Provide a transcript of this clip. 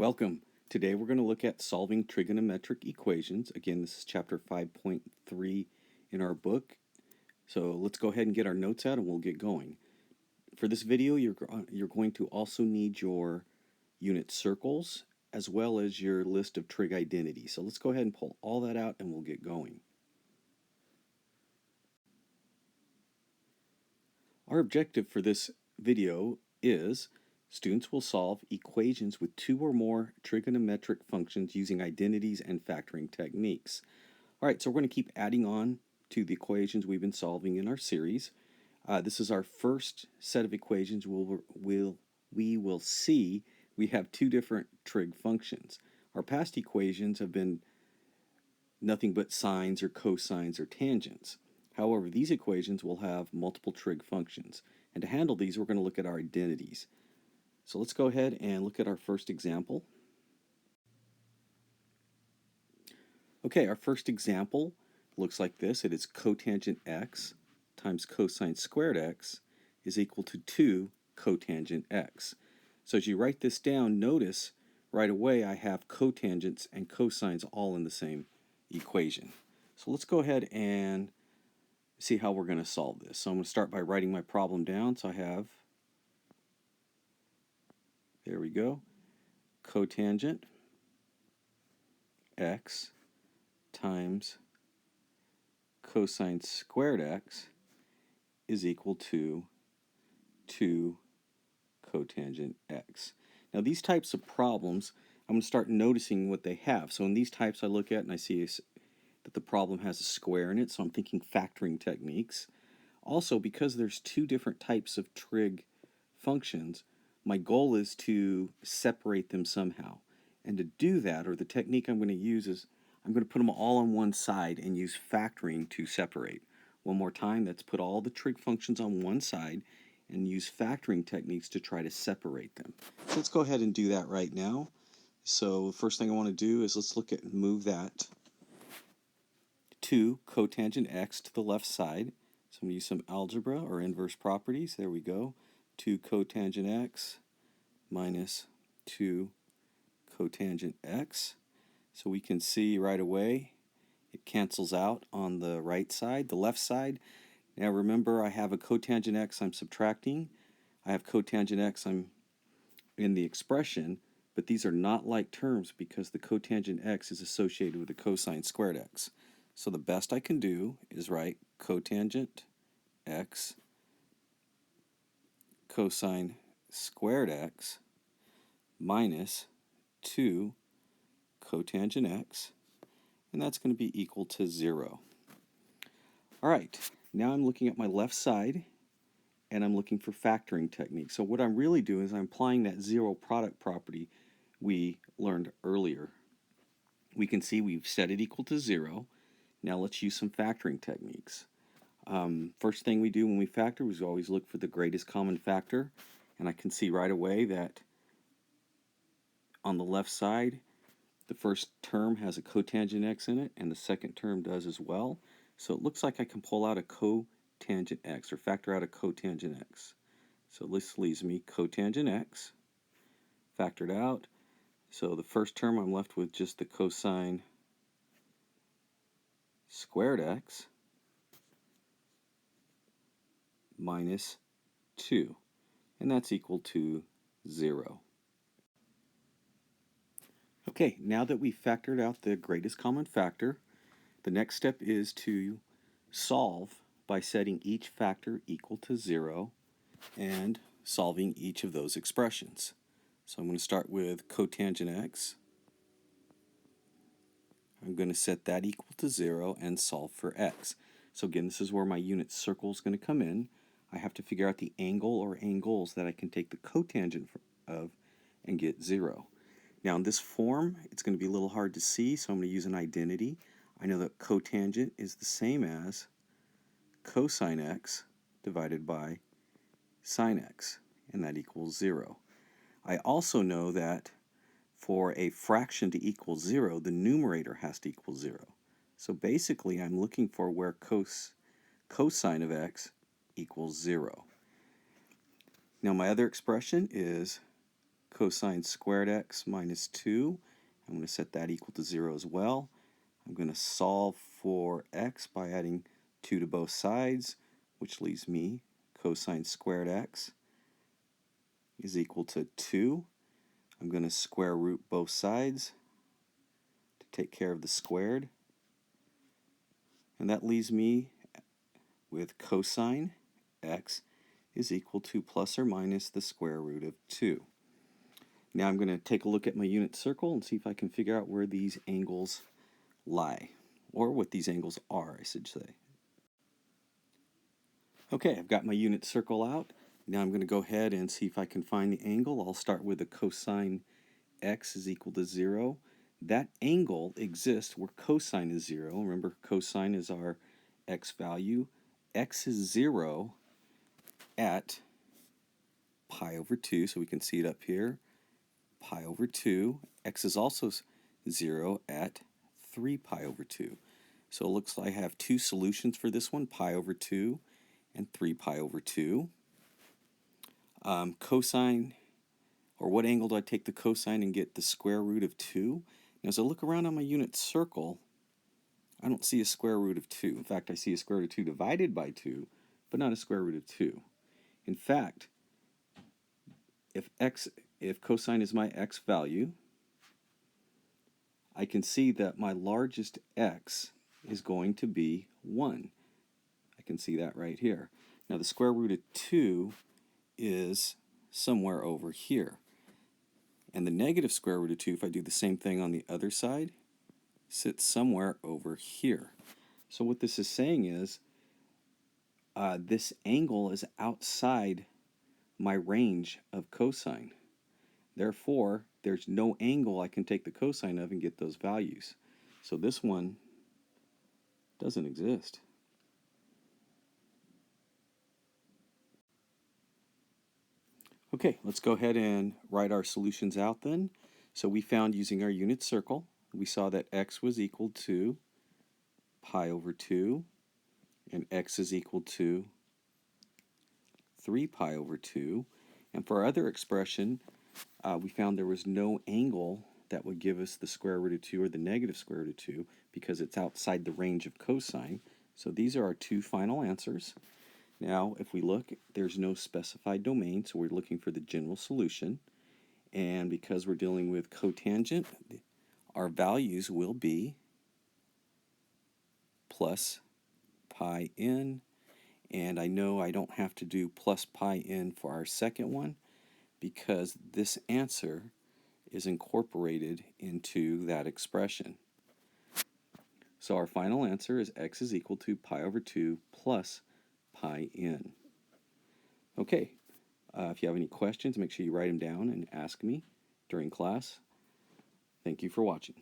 Welcome. Today we're going to look at solving trigonometric equations. Again, this is chapter 5.3 in our book. So let's go ahead and get our notes out and we'll get going. For this video, you're going to also need your unit circles as well as your list of trig identities. So let's go ahead and pull all that out and we'll get going. Our objective for this video is students will solve equations with two or more trigonometric functions using identities and factoring techniques. Alright, so we're going to keep adding on to the equations we've been solving in our series. This is our first set of equations. We will see we have two different trig functions. Our past equations have been nothing but sines or cosines or tangents. However, these equations will have multiple trig functions. And to handle these, we're going to look at our identities. So let's go ahead and look at our first example. Okay, our first example looks like this. It is cotangent x times cosine squared x is equal to 2 cotangent x. So as you write this down, notice right away I have cotangents and cosines all in the same equation. So let's go ahead and see how we're going to solve this. So I'm going to start by writing my problem down. So I have, there we go, cotangent x times cosine squared x is equal to 2 cotangent x. Now these types of problems, I'm going to start noticing what they have. So in these types I look at and I see that the problem has a square in it, so I'm thinking factoring techniques. Also, because there's two different types of trig functions, my goal is to separate them somehow. And to do that, or the technique I'm going to use is I'm going to put them all on one side and use factoring to separate. One more time, let's put all the trig functions on one side and use factoring techniques to try to separate them. So let's go ahead and do that right now. So the first thing I want to do is let's look at move that 2 cotangent x to the left side. So I'm going to use some algebra or inverse properties. There we go. 2 cotangent x minus 2 cotangent x. So we can see right away it cancels out on the right side. The left side, now remember I have a cotangent x I'm subtracting. I have cotangent x I'm in the expression, but these are not like terms because the cotangent x is associated with the cosine squared x. So the best I can do is write cotangent x cosine squared x minus 2 cotangent x, and that's going to be equal to 0. Alright, now I'm looking at my left side and I'm looking for factoring techniques. So what I'm really doing is I'm applying that zero product property we learned earlier. We can see we've set it equal to 0. Now let's use some factoring techniques. First thing we do when we factor is we always look for the greatest common factor, and I can see right away that on the left side the first term has a cotangent x in it and the second term does as well. So it looks like I can pull out a cotangent x or factor out a cotangent x. So this leaves me cotangent x factored out. So the first term I'm left with just the cosine squared x minus 2, and that's equal to 0. Okay, now that we've factored out the greatest common factor, the next step is to solve by setting each factor equal to 0 and solving each of those expressions. So I'm going to start with cotangent x. I'm going to set that equal to 0 and solve for x. So again, this is where my unit circle is going to come in. I have to figure out the angle or angles that I can take the cotangent of and get 0. Now in this form, it's going to be a little hard to see, so I'm going to use an identity. I know that cotangent is the same as cosine x divided by sine x, and that equals 0. I also know that for a fraction to equal 0, the numerator has to equal 0. So basically, I'm looking for where cosine of x equals 0. Now my other expression is cosine squared x minus 2. I'm going to set that equal to 0 as well. I'm going to solve for x by adding 2 to both sides, which leaves me cosine squared x is equal to 2. I'm going to square root both sides to take care of the squared. And that leaves me with cosine x is equal to plus or minus the square root of 2. Now I'm going to take a look at my unit circle and see if I can figure out where these angles lie, or what these angles are, I should say. Okay, I've got my unit circle out. Now I'm going to go ahead and see if I can find the angle. I'll start with the cosine x is equal to 0. That angle exists where cosine is 0. Remember, cosine is our x value. X is 0 at pi over 2, so we can see it up here. Pi over 2. X is also 0 at 3 pi over 2. So it looks like I have two solutions for this one, pi over 2 and 3 pi over 2. Cosine, or what angle do I take the cosine and get the square root of 2? Now as I look around on my unit circle, I don't see a square root of 2. In fact, I see a square root of 2 divided by 2, but not a square root of 2. In fact, if cosine is my x value, I can see that my largest x is going to be 1. I can see that right here. Now the square root of 2 is somewhere over here. And the negative square root of 2, if I do the same thing on the other side, sits somewhere over here. So what this is saying is this angle is outside my range of cosine. Therefore, there's no angle I can take the cosine of and get those values. So this one doesn't exist. Okay, let's go ahead and write our solutions out then. So we found using our unit circle, we saw that x was equal to pi over 2, and x is equal to 3 pi over 2. And for our other expression, we found there was no angle that would give us the square root of 2 or the negative square root of 2 because it's outside the range of cosine. So these are our two final answers. Now, if we look, there's no specified domain, so we're looking for the general solution. And because we're dealing with cotangent, our values will be plus pi n. And I know I don't have to do plus pi n for our second one because this answer is incorporated into that expression. So our final answer is x is equal to pi over 2 plus pi n. Okay, if you have any questions, make sure you write them down and ask me during class. Thank you for watching.